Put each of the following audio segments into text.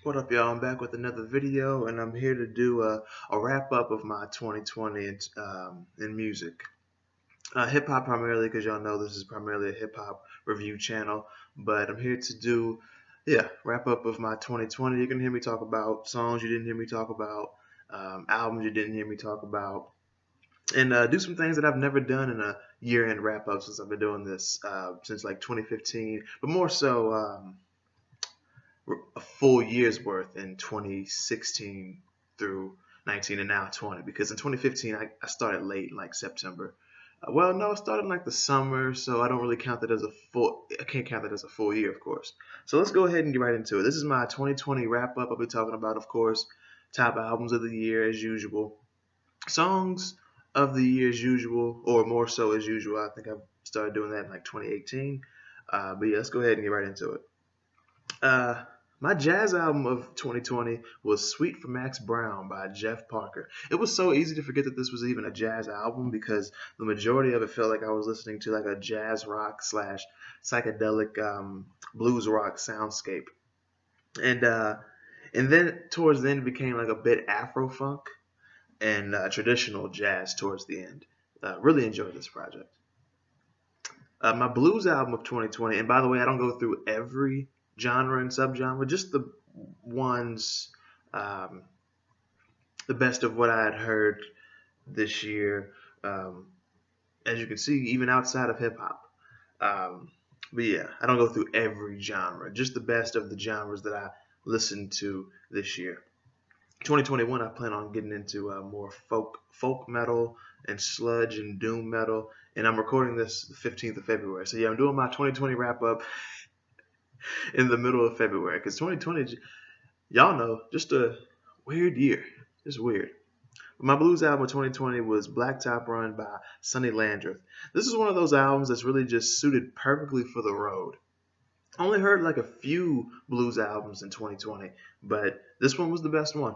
What up, y'all? I'm back with another video, and I'm here to do a wrap up of my 2020 in music. Hip hop primarily, because y'all know this is primarily a hip hop review channel. But I'm here to do, wrap up of my 2020. You can hear me talk about songs you didn't hear me talk about, albums you didn't hear me talk about, and do some things that I've never done in a year-end wrap up since I've been doing this since like 2015, but more so. A full year's worth in 2016 through 19 and now 20, because in 2015 I started late, like September. Well, no, I started in like the summer, so I don't really count that as a full. I can't count that as a full year, of course. So let's go ahead and get right into it. This is my 2020 wrap up. I'll be talking about, of course, top albums of the year as usual, songs of the year as usual, or more so as usual. I think I started doing that in like 2018. But yeah, let's go ahead and get right into it. My jazz album of 2020 was Suite for Max Brown by Jeff Parker. It was so easy to forget that this was even a jazz album because the majority of it felt like I was listening to like a jazz rock slash psychedelic blues rock soundscape. And then towards the end it became like a bit Afro funk and traditional jazz towards the end. Really enjoyed this project. My blues album of 2020, and by the way, I don't go through every genre and subgenre, just the ones, the best of what I had heard this year. As you can see, even outside of hip hop. But yeah, I don't go through every genre, just the best of the genres that I listened to this year. 2021, I plan on getting into more folk metal and sludge and doom metal, and I'm recording this the 15th of February. So yeah, I'm doing my 2020 wrap up in the middle of February, because 2020, y'all know, just a weird year. Just weird. My blues album of 2020 was Blacktop Run by Sonny Landreth. This is one of those albums that's really just suited perfectly for the road. I only heard like a few blues albums in 2020, but this one was the best one.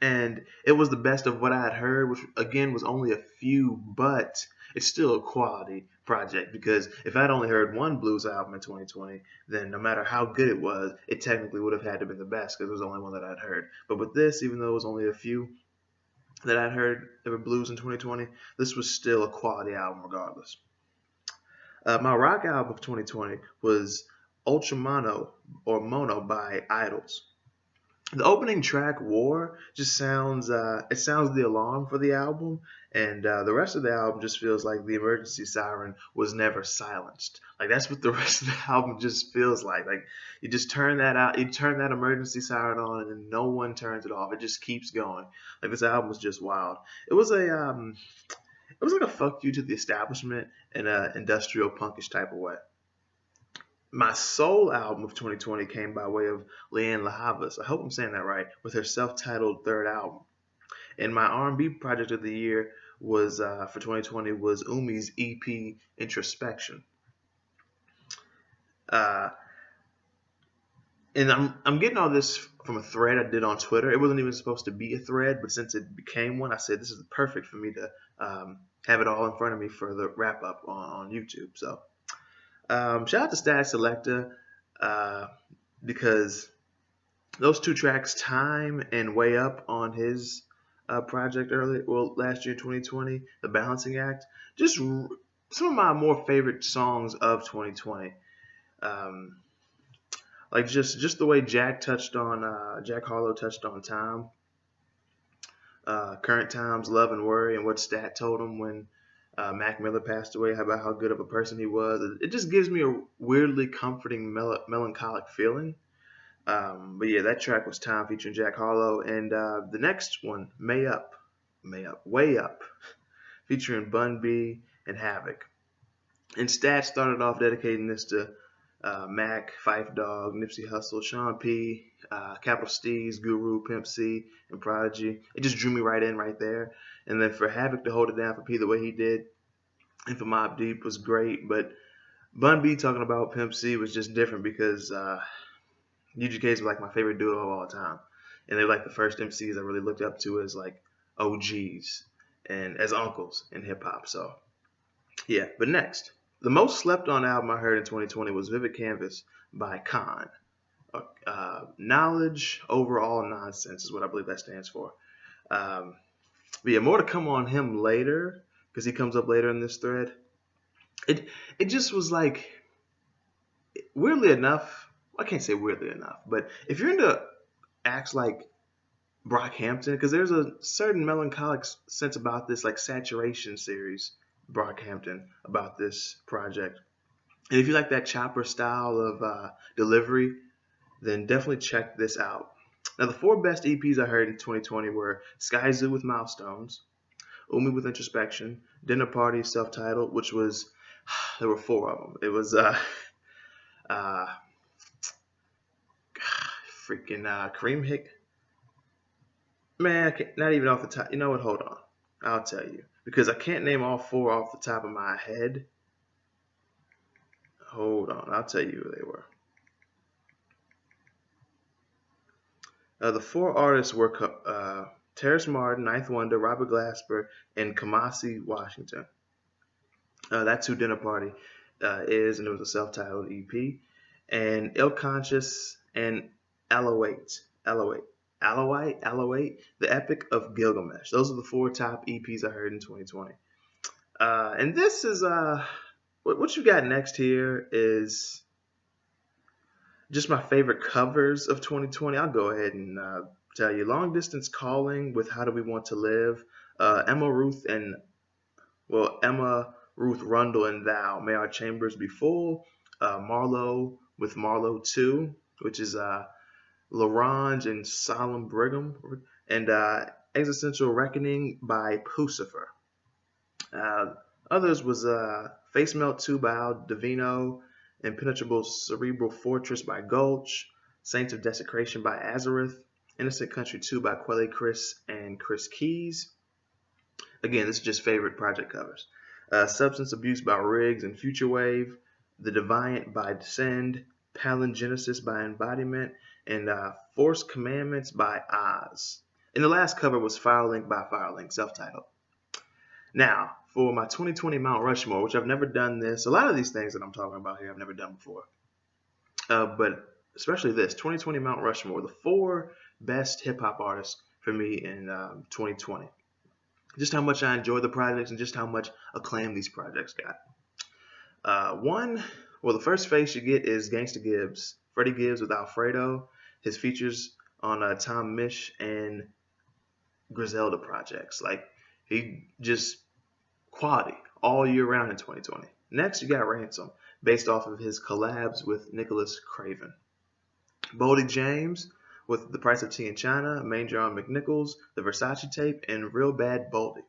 And it was the best of what I had heard, which again was only a few, but it's still a quality project, because if I'd only heard one blues album in 2020, then no matter how good it was, it technically would have had to be the best because it was the only one that I'd heard. But with this, even though it was only a few that I'd heard that were blues in 2020, this was still a quality album regardless. My rock album of 2020 was Ultramono or Mono by Idols. The opening track "War" just sounds it sounds the alarm for the album, and the rest of the album just feels like the emergency siren was never silenced. Like that's what the rest of the album just feels like. Like you just turn that out, you turn that emergency siren on, and then no one turns it off. It just keeps going. Like this album was just wild. It was like a fuck you to the establishment in a industrial punkish type of way. My soul album of 2020 came by way of Leanne LaHavas. I hope I'm saying that right, with her self-titled third album. And my R&B project of the year was for 2020 was Umi's EP Introspection. Uh, and I'm getting all this from a thread I did on Twitter. It wasn't even supposed to be a thread, but since it became one, I said this is perfect for me to have it all in front of me for the wrap up on YouTube. So. Shout out to Static Selecta because those two tracks, Time and Way Up, on his project last year, 2020, The Balancing Act, just some of my more favorite songs of 2020. Like just the way Jack Harlow touched on time, current times, love and worry, and what Stat told him when Mac Miller passed away, about how good of a person he was. It just gives me a weirdly comforting, melancholic feeling. But yeah, that track was Time featuring Jack Harlow. And the next one, Way Up, featuring Bun B and Havoc. And Stat started off dedicating this to Mac, Phife Dawg, Nipsey Hussle, Sean P, Capital Steez, Guru, Pimp C, and Prodigy. It just drew me right in right there. And then for Havoc to hold it down for P the way he did, and for Mobb Deep was great. But Bun B talking about Pimp C was just different because UGKs were like my favorite duo of all time. And they're like the first MCs I really looked up to as like OGs and as uncles in hip hop. So yeah, but next. The most slept on album I heard in 2020 was Vivid Canvas by Khan. Knowledge over all nonsense is what I believe that stands for. Um, but yeah, more to come on him later because he comes up later in this thread. It just was like, weirdly enough, I can't say weirdly enough, but if you're into acts like Brockhampton, because there's a certain melancholic sense about this, like Saturation series, Brockhampton, about this project. And if you like that chopper style of delivery, then definitely check this out. Now, the four best EPs I heard in 2020 were Sky Zoo with Milestones, Umi with Introspection, Dinner Party self-titled, which was, there were four of them. It was uh, Kareem Hick. Man, not even off the top. You know what? Hold on. I'll tell you. Because I can't name all four off the top of my head. Hold on. I'll tell you who they were. The four artists were Terrace Martin, Ninth Wonder, Robert Glasper, and Kamasi Washington. That's who Dinner Party is, and it was a self-titled EP. And Ill Conscious and Alawite, The Epic of Gilgamesh. Those are the four top EPs I heard in 2020. And this is, what you got next here is just my favorite covers of 2020. I'll go ahead and tell you. Long Distance Calling with How Do We Want to Live. Emma Ruth Rundle and Thou. May Our Chambers Be Full. Marlowe with Marlowe 2, which is Larange and Solemn Brigham. And Existential Reckoning by Pucifer. Others was Face Melt 2 by Al Divino, Impenetrable Cerebral Fortress by Gulch, Saints of Desecration by Azareth, Innocent Country 2 by Quelly Chris and Chris Keys. Again, this is just favorite project covers. Substance Abuse by Riggs and Future Wave, The Deviant by Descend, Palingenesis by Embodiment, and Force Commandments by Oz. And the last cover was Firelink by Firelink, self-titled. Now, for my 2020 Mount Rushmore, which I've never done this, a lot of these things that I'm talking about here I've never done before. But especially this, 2020 Mount Rushmore, the four best hip-hop artists for me in 2020. Just how much I enjoy the projects and just how much acclaim these projects got. The first face you get is Gangsta Gibbs. Freddie Gibbs with Alfredo. His features on Tom Misch and Griselda projects. Like, he just quality all year round in 2020. Next, you got Ransom, based off of his collabs with Nicholas Craven. Boldy James with The Price of Tea in China, Manger on McNichols, The Versace Tape, and Real Bad Boldy.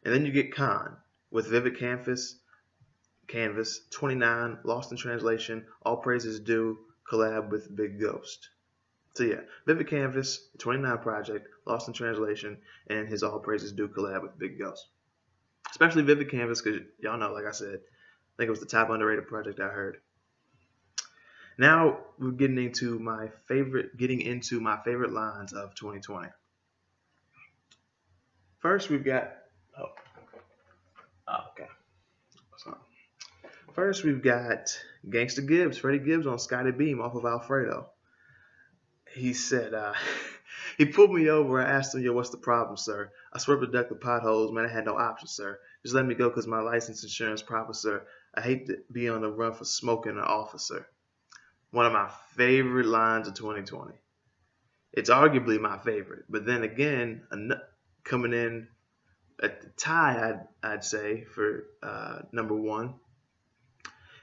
And then you get Khan with Vivid Canvas, 29, Lost in Translation, All Praises Due, collab with Big Ghost. So yeah, Vivid Canvas, 29 project, Lost in Translation, and his All Praises Due collab with Big Ghost. Especially Vivid Canvas, because y'all know, like I said, I think it was the top underrated project I heard. Now we're getting into my favorite lines of 2020. First, we've got First, we've got Gangsta Gibbs, Freddie Gibbs on Scotty Beam off of Alfredo. He said, he pulled me over. I asked him, yo, what's the problem, sir? I swerved to duck the potholes, man. I had no option, sir. Just let me go because my license insurance proper, sir. I hate to be on the run for smoking an officer. One of my favorite lines of 2020. It's arguably my favorite. But then again, coming in at the tie, I'd say, for number one,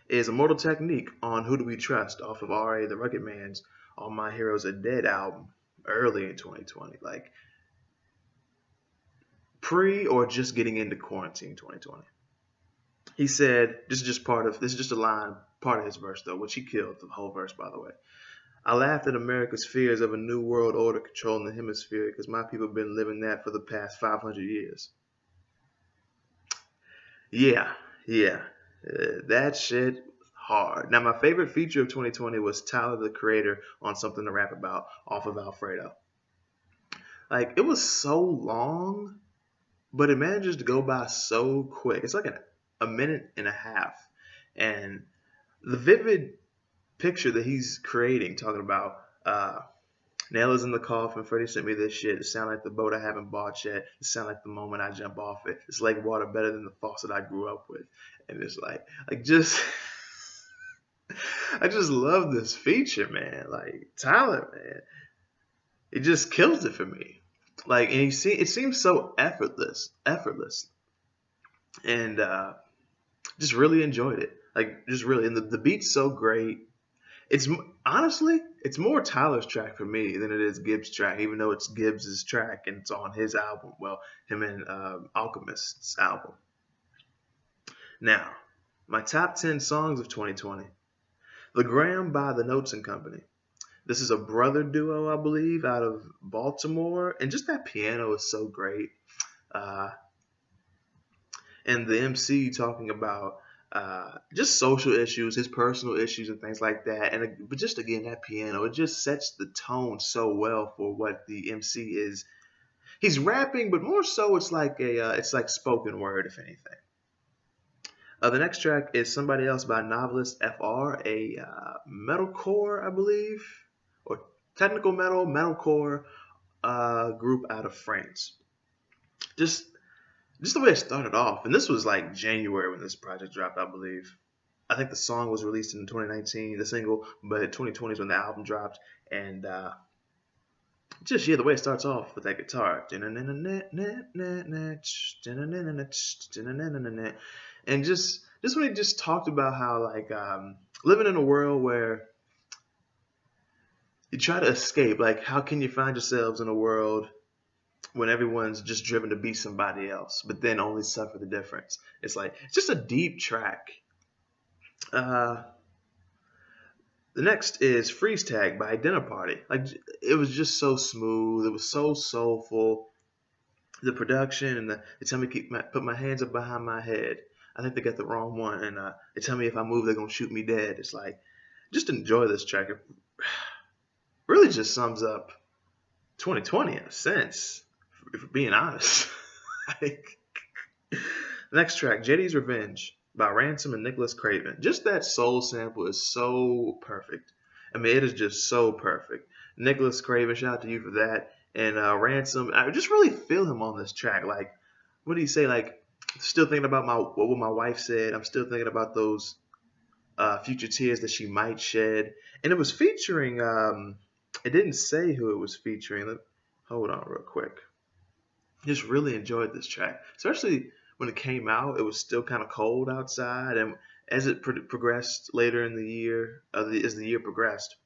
is Immortal Technique on Who Do We Trust off of R.A. the Rugged Man's All My Heroes Are Dead album early in 2020. Like, pre or just getting into quarantine 2020. He said, this is just a line, part of his verse though, which he killed the whole verse, by the way. I laughed at America's fears of a new world order controlling the hemisphere because my people have been living that for the past 500 years. Yeah. That shit hard. Now, my favorite feature of 2020 was Tyler, the Creator, on Something to Rap About off of Alfredo. Like, it was so long, but it manages to go by so quick. It's like a minute and a half. And the vivid picture that he's creating, talking about nail is in the coffin. Freddie sent me this shit. It sound like the boat I haven't bought yet. It sound like the moment I jump off it. It's like water better than the faucet I grew up with. And it's like just, I just love this feature, man. Like Tyler, man, it just kills it for me. Like, and it seems so effortless, and just really enjoyed it. Like, just really, and the beat's so great. It's honestly, it's more Tyler's track for me than it is Gibbs' track, even though it's Gibbs' track and it's on his album. Well, him and Alchemist's album. Now, my top 10 songs of 2020. The Gram by the Notes and Company. This is a brother duo, I believe, out of Baltimore, and just that piano is so great. Uh, and the MC talking about just social issues, his personal issues, and things like that. But just again, that piano, it just sets the tone so well for what the MC is. He's rapping, but more so, it's like spoken word, if anything. The next track is Somebody Else by Novelist FR, a metalcore, I believe, or technical metalcore group out of France. Just the way it started off, and this was like January when this project dropped, I believe. I think the song was released in 2019, the single, but 2020 is when the album dropped, and just the way it starts off with that guitar, and just when he just talked about how like living in a world where you try to escape, like how can you find yourselves in a world when everyone's just driven to be somebody else, but then only suffer the difference. It's just a deep track. The next is Freeze Tag by Dinner Party. Like, it was just so smooth. It was so soulful. The production and they tell me put my hands up behind my head. I think they got the wrong one, and they tell me if I move, they're gonna shoot me dead. It's like, just enjoy this track. It really just sums up 2020 in a sense, if we're being honest. Next track, JD's Revenge by Ransom and Nicholas Craven. Just that soul sample is so perfect. I mean, it is just so perfect. Nicholas Craven, shout out to you for that. And Ransom, I just really feel him on this track. Like, what do you say? Like, still thinking about what my wife said. I'm still thinking about those future tears that she might shed. And it was featuring, it didn't say who it was featuring. Hold on real quick. Just really enjoyed this track, especially when it came out. It was still kind of cold outside, and as it progressed later in the year, as the year progressed,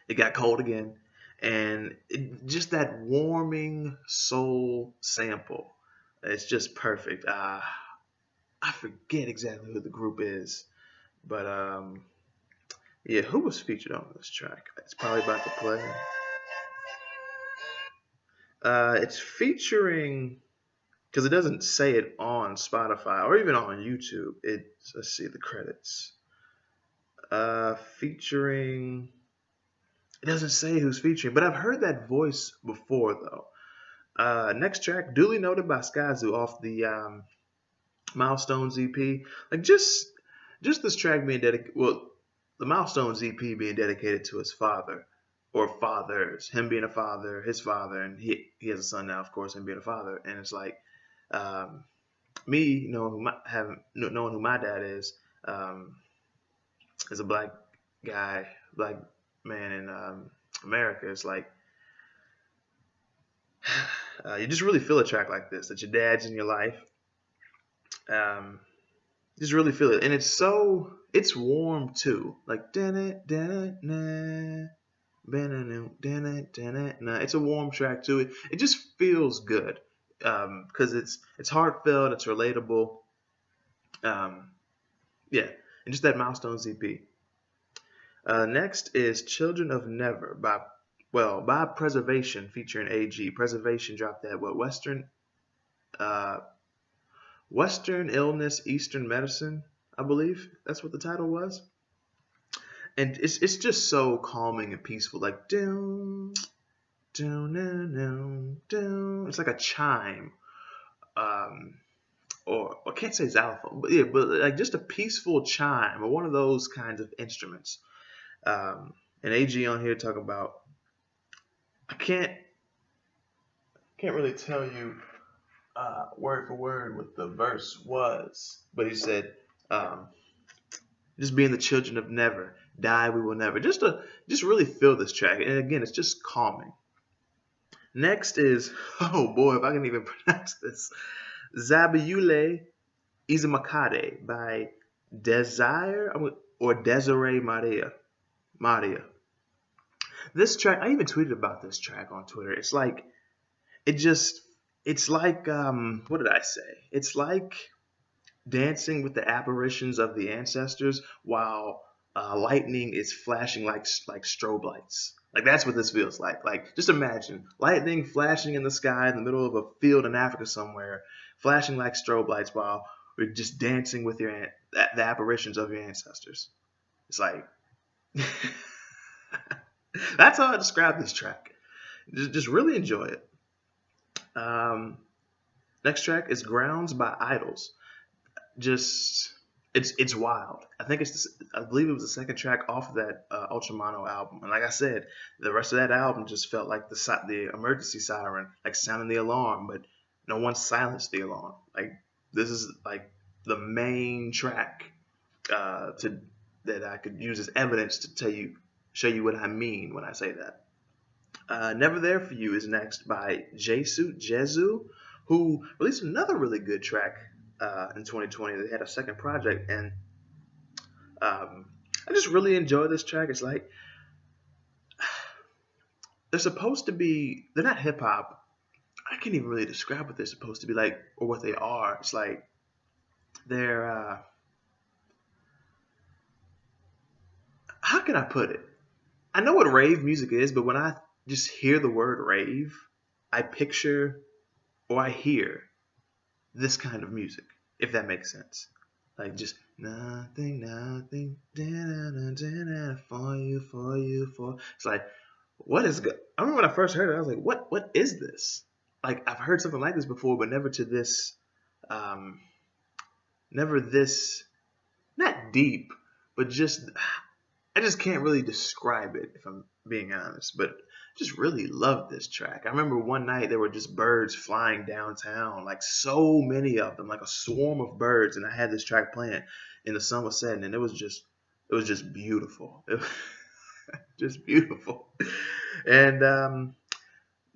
it got cold again, and just that warming soul sample. It's just perfect. I forget exactly who the group is, but who was featured on this track? It's probably about to play. It's featuring, because it doesn't say it on Spotify or even on YouTube. Let's see the credits. Featuring, it doesn't say who's featuring, but I've heard that voice before though. Next track, Duly Noted by Skyzoo off the Milestones EP. Like, just this track being dedicated, well, the Milestones EP being dedicated to his father. Or fathers, him being a father, his father, and he has a son now, of course, him being a father. And it's like, me knowing who my dad is, as a black man in America, it's like, you just really feel a track like this, that your dad's in your life. Just really feel it, and it's warm too, like it's a warm track too. It just feels good because it's heartfelt, it's relatable. And just that Milestones EP. Next is Children of Never by Preservation featuring AG. Preservation dropped that Western Illness, Eastern Medicine, I believe that's what the title was. And it's just so calming and peaceful, like down, down, down, down. It's like a chime, or I can't say xylophone, but like just a peaceful chime or one of those kinds of instruments. And AG on here talking about, I can't really tell you word for word what the verse was, but he said, um, just being the children of never, die we will never. Just really feel this track, and again, it's just calming. Next is, oh boy, if I can even pronounce this, Zabiule Izamakade by Desire or Desiree Maria. This track, I even tweeted about this track on Twitter. It's like what did I say? It's like dancing with the apparitions of the ancestors while lightning is flashing like strobe lights. Like that's what this feels like. Like just imagine lightning flashing in the sky in the middle of a field in Africa somewhere, flashing like strobe lights while we're just dancing with the apparitions of your ancestors. It's like that's how I describe this track. Just really enjoy it. Next track is Grounds by Idols. Just it's wild. I believe it was the second track off of that Ultramono album, and like I said, the rest of that album just felt like the emergency siren, like sounding the alarm, but no one silenced the alarm. Like this is like the main track that I could use as evidence to show you what I mean when I say that. Never There For You is next by Jesu, who released another really good track in 2020. They had a second project, and I just really enjoy this track. It's like they're not hip hop. I can't even really describe what they're supposed to be like or what they are. It's like they're, how can I put it? I know what rave music is, but when I just hear the word rave, I picture or I hear this kind of music, if that makes sense. Like just nothing, for you. It's like, what is good? I remember when I first heard it, I was like, what is this? Like I've heard something like this before, but never to this, never this, not deep, but I just can't really describe it if I'm being honest, but just really loved this track. I remember one night there were just birds flying downtown, like so many of them, like a swarm of birds, and I had this track playing and the sun was setting, and it was just beautiful. It was just beautiful. And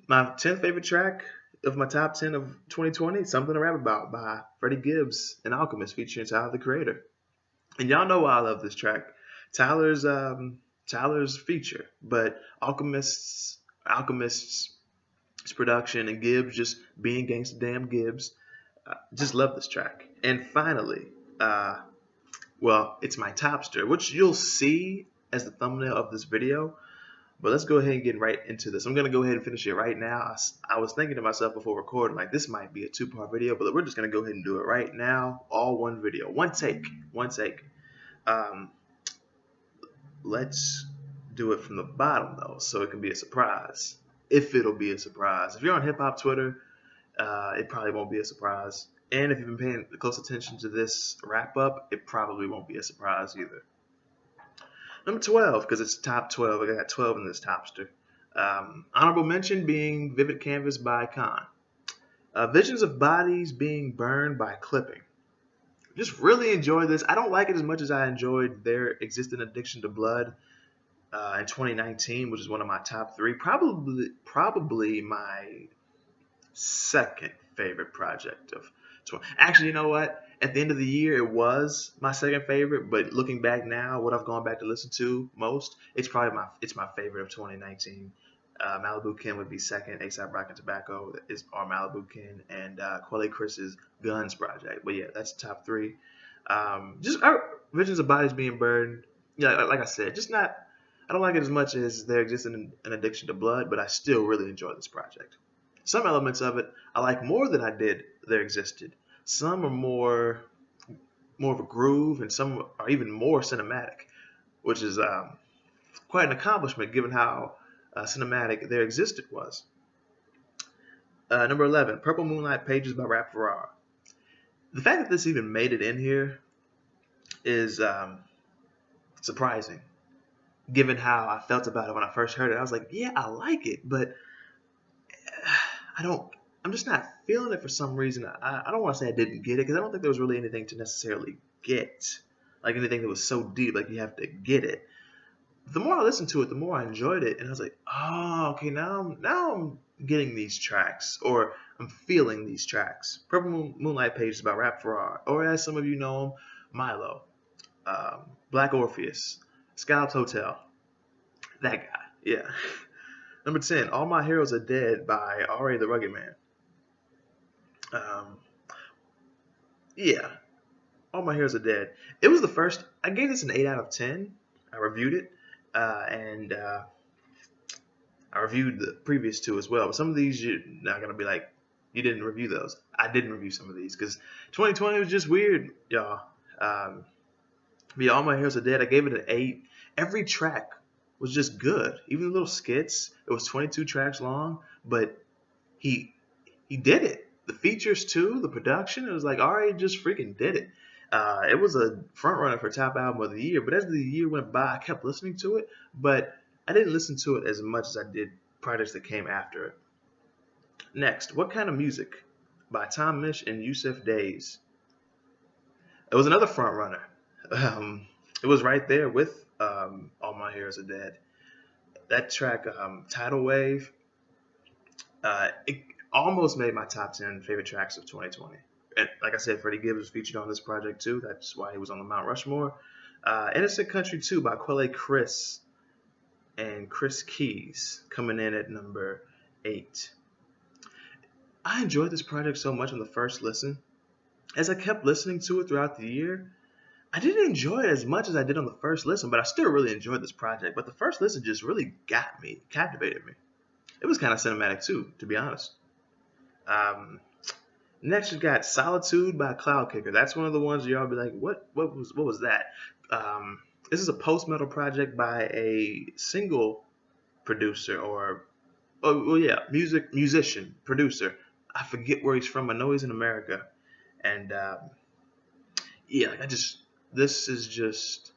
my 10th favorite track of my top 10 of 2020, Something to Rap About by Freddie Gibbs and Alchemist featuring Tyler the Creator. And y'all know why I love this track. Tyler's feature, but Alchemist's production and Gibbs just being gangsta damn Gibbs. Just love this track. And finally, it's my topster, which you'll see as the thumbnail of this video. But let's go ahead and get right into this. I'm going to go ahead and finish it right now. I was thinking to myself before recording, like this might be a 2-part video, but we're just going to go ahead and do it right now. All one video. One take. Let's do it from the bottom, though, so it can be a surprise. If it'll be a surprise. If you're on hip-hop Twitter, it probably won't be a surprise. And if you've been paying close attention to this wrap-up, it probably won't be a surprise either. Number 12, because it's top 12. I got 12 in this topster. Honorable mention being Vivid Canvas by Khan. Visions of Bodies Being Burned by Clipping. Just really enjoy this. I don't like it as much as I enjoyed Their Existing Addiction to Blood in 2019, which is one of my top 3. Probably my second favorite project of 20. Actually, you know what? At the end of the year, it was my second favorite. But looking back now, what I've gone back to listen to most, it's my favorite of 2019. Malibu Ken would be second. A$AP Rocky Tobacco is our Malibu Ken, and Quelle Chris's Guns project. But yeah, that's the top 3. Visions of Bodies Being Burned. Yeah, like I said, I don't like it as much as There Existing an Addiction to Blood, but I still really enjoy this project. Some elements of it I like more than I did There Existed. Some are more of a groove, and some are even more cinematic, which is quite an accomplishment given how cinematic There Existed was. Number 11, Purple Moonlight Pages by Rap Ferrara. The fact that this even made it in here is surprising, given how I felt about it when I first heard it. I was like, yeah, I like it, but I don't. I'm just not feeling it for some reason. I don't want to say I didn't get it because I don't think there was really anything to necessarily get, like anything that was so deep, like you have to get it. The more I listened to it, the more I enjoyed it, and I was like, oh, okay, now I'm getting these tracks, or I'm feeling these tracks. Purple Moonlight Page is about Rap Farrar, or as some of you know him, Milo, Black Orpheus, Scalps Hotel, that guy, yeah. Number 10, All My Heroes Are Dead by R.A. the Rugged Man. Um, yeah, All My Heroes Are Dead. It was the first. I gave this an 8 out of 10. I reviewed it, and I reviewed the previous two as well. But some of these you're not gonna be like, you didn't review those. I didn't review some of these because 2020 was just weird, y'all. But yeah, All My Heroes Are Dead. I gave it an 8. Every track was just good. Even the little skits. It was 22 tracks long, but he did it. The features too, the production. It was like, all right, just freaking did it. It was a front runner for top album of the year. But as the year went by, I kept listening to it, but I didn't listen to it as much as I did projects that came after it. Next, What Kind of Music by Tom Misch and Yusuf Days. It was another front runner. It was right there with All My Heroes Are Dead. That track, Tidal Wave, it almost made my top 10 favorite tracks of 2020. And like I said, Freddie Gibbs was featured on this project too. That's why he was on the Mount Rushmore. Innocent Country 2 by Quelle Chris and Chris Keys coming in at number 8. I enjoyed this project so much on the first listen. As I kept listening to it throughout the year, I didn't enjoy it as much as I did on the first listen, but I still really enjoyed this project. But the first listen just really got me, captivated me. It was kind of cinematic too, to be honest. Next, we got Solitude by Cloud Kicker. That's one of the ones y'all be like, what was that? This is a post-metal project by a single producer musician, producer. I forget where he's from. I know he's in America. And this is just,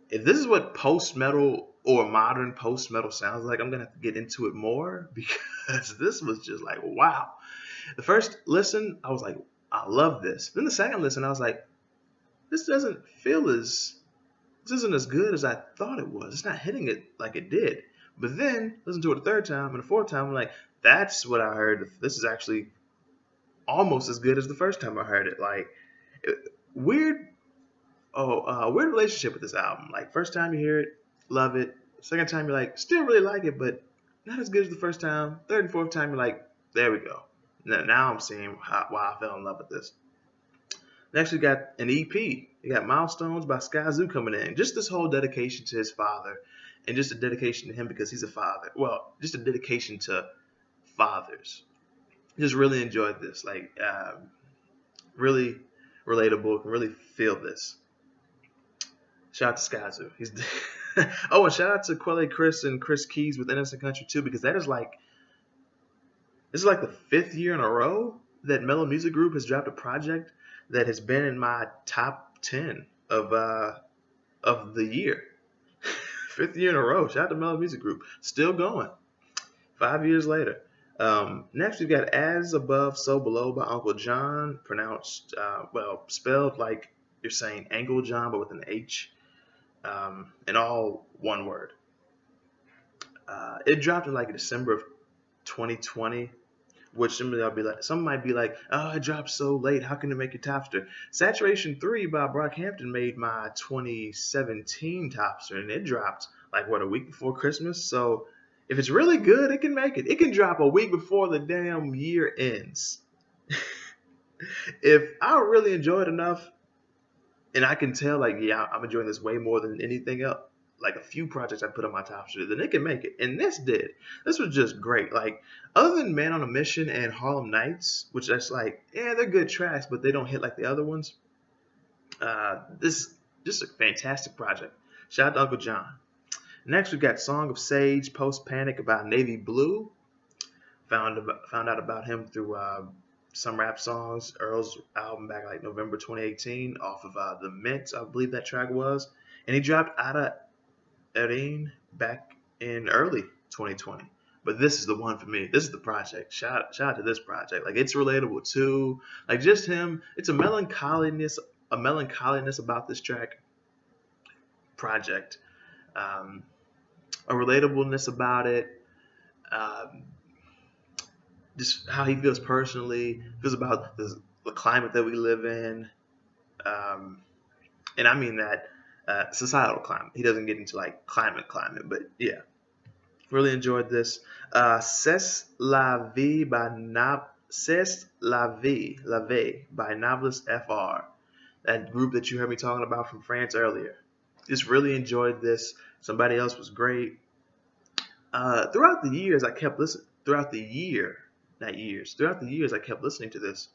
if this is what post-metal or modern post-metal sounds like, I'm going to have to get into it more because this was just like, wow. The first listen, I was like, I love this. Then the second listen, I was like, this isn't as good as I thought it was. It's not hitting it like it did. But then, listen to it a third time and a fourth time, I'm like, that's what I heard. This is actually almost as good as the first time I heard it. Like, weird relationship with this album. Like, first time you hear it, love it. Second time you're like, still really like it, but not as good as the first time. Third and fourth time you're like, there we go. Now I'm seeing why I fell in love with this. Next, we got an EP. You got Milestones by Skyzoo coming in. Just this whole dedication to his father, and just a dedication to him because he's a father. Well, just a dedication to fathers. Just really enjoyed this. Like, really relatable. Can really feel this. Shout out to Skyzoo. And shout out to Quelle Chris and Chris Keys with Innocent Country too, because this is like the 5th year in a row that Mellow Music Group has dropped a project that has been in my top 10 of the year. 5th year in a row. Shout out to Mellow Music Group. Still going. 5 years later. Next, we've got As Above, So Below by Uncle John. Pronounced, spelled like you're saying Uncle John, but with an H. And all one word. It dropped in like December of 2020. Which some might be like, oh, it dropped so late. How can it make your topster? Saturation 3 by Brockhampton made my 2017 topster, and it dropped a week before Christmas. So if it's really good, it can make it. It can drop a week before the damn year ends. If I really enjoy it enough, and I can tell, I'm enjoying this way more than anything else, like a few projects I put on my top shit, then it can make it. And this did. This was just great. Like, other than Man on a Mission and Harlem Nights, which that's they're good tracks, but they don't hit like the other ones. This is just a fantastic project. Shout out to Uncle John. Next, we've got Song of Sage, Post Panic about Navy Blue. Found out about him through Some Rap Songs, Earl's album back November 2018 off of The Mint, I believe that track was. And he dropped Erin back in early 2020. But this is the one for me. This is the project. Shout out to this project. Like it's relatable too. Like just him. It's a melancholiness about this track project. Um, a relatableness about it. Um, just how he feels personally. Feels about the climate that we live in. Um, and I mean that societal climate. He doesn't get into like climate, but yeah, really enjoyed this. C'est la vie by Novelist FR, that group that you heard me talking about from France earlier. Just really enjoyed this. Somebody else was great. Throughout the years, I kept listening. Throughout the years, I kept listening to this.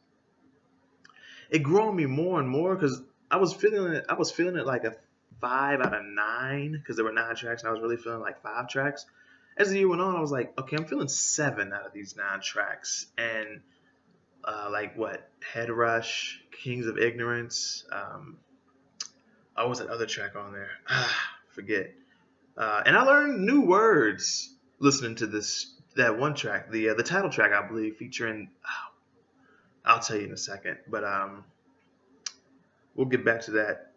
It grew on me more and more because I was feeling it. I was feeling it like a 5 out of 9 because there were 9 tracks, and I was really feeling like 5 tracks. As the year went on, I was like, okay, I'm feeling 7 out of these 9 tracks, and like what Head Rush, Kings of Ignorance. What was that other track on there? Forget. And I learned new words listening to that one track, the title track, I believe, featuring. I'll tell you in a second, but we'll get back to that.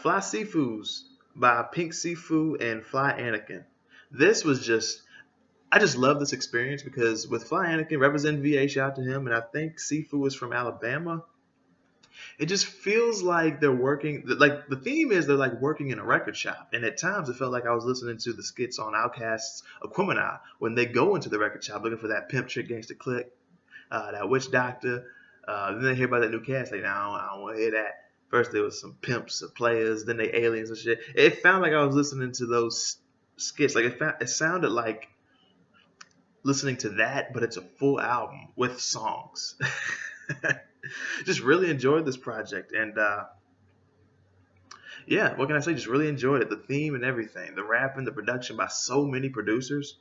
Fly Seafoods by Pink Seafood and Fly Anakin. This was I just love this experience because with Fly Anakin representing VA, shout out to him, and I think Seafood is from Alabama. It just feels like they're working, like the theme is they're like working in a record shop. And at times it felt like I was listening to the skits on Outkast's Aquemini when they go into the record shop looking for that pimp trick gangsta click, that witch doctor. Then they hear about that new cast, like, no, I don't want to hear that. First there was some pimps, some players, then they aliens and shit. It found like I was listening to those skits. Like it sounded like listening to that, but it's a full album with songs. Just really enjoyed this project, and yeah, what can I say? Just really enjoyed it. The theme and everything, the rap and the production by so many producers.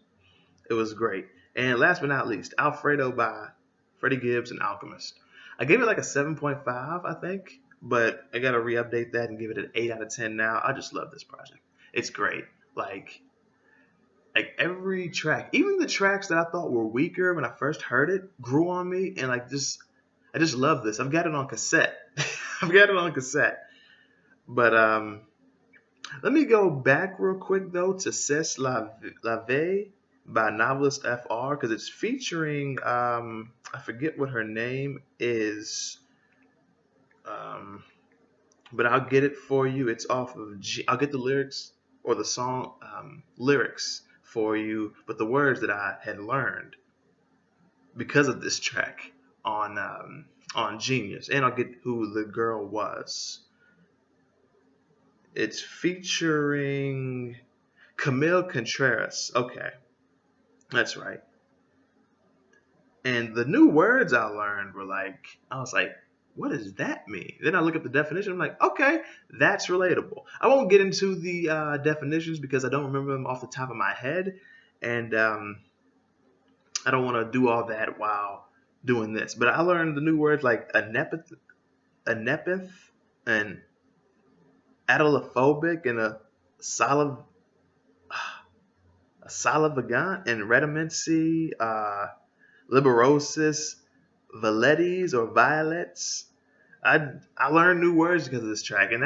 It was great. And last but not least, Alfredo by Freddie Gibbs and Alchemist. I gave it like a 7.5, I think, but I gotta re-update that and give it an 8 out of 10 now. I just love this project. It's great. Like every track, even the tracks that I thought were weaker when I first heard it, grew on me, and I just love this. I've got it on cassette. But let me go back real quick though to C'est la Vie by Novelist FR because it's featuring I forget what her name is, but I'll get it for you. It's off of I'll get the lyrics or the song lyrics for you, but the words that I had learned because of this track on Genius, and I'll get who the girl was. It's featuring Camille Contreras. Okay, that's right. And the new words I learned were like, I was like, what does that mean? Then I look up the definition. I'm like, okay, that's relatable. I won't get into the definitions because I don't remember them off the top of my head. And I don't want to do all that while doing this. But I learned the new words like anepith and adolophobic and a salivagant and reticency, liberosis, valetes or violets. I learned new words because of this track, and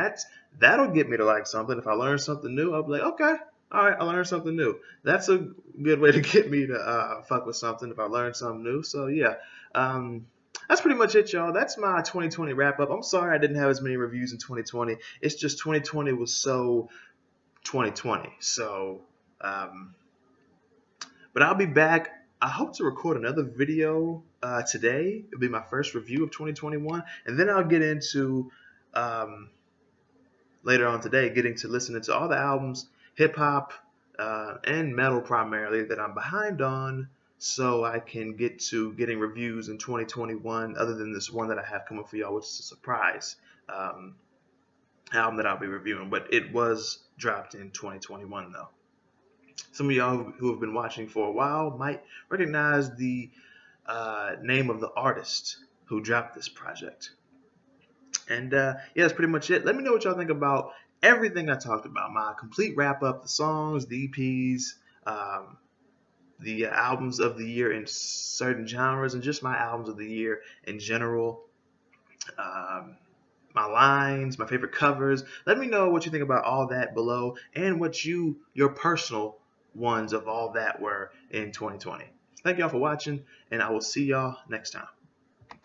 that'll get me to like something. If I learn something new, I'll be like, okay, all right, I learned something new. That's a good way to get me to fuck with something if I learn something new. So yeah, that's pretty much it, y'all. That's my 2020 wrap up. I'm sorry I didn't have as many reviews in 2020. It's just 2020 was so 2020. So, but I'll be back. I hope to record another video today. It'll be my first review of 2021, and then I'll get into later on today, getting to listening to all the albums, hip hop and metal primarily that I'm behind on, so I can get to getting reviews in 2021. Other than this one that I have coming for y'all, which is a surprise album that I'll be reviewing, but it was dropped in 2021 though. Some of y'all who have been watching for a while might recognize the name of the artist who dropped this project. And yeah, that's pretty much it. Let me know what y'all think about everything I talked about, my complete wrap up, the songs, the EPs, the albums of the year in certain genres, and just my albums of the year in general. Um, my lines, my favorite covers. Let me know what you think about all that below, and what your personal ones of all that were in 2020. Thank y'all for watching, and I will see y'all next time.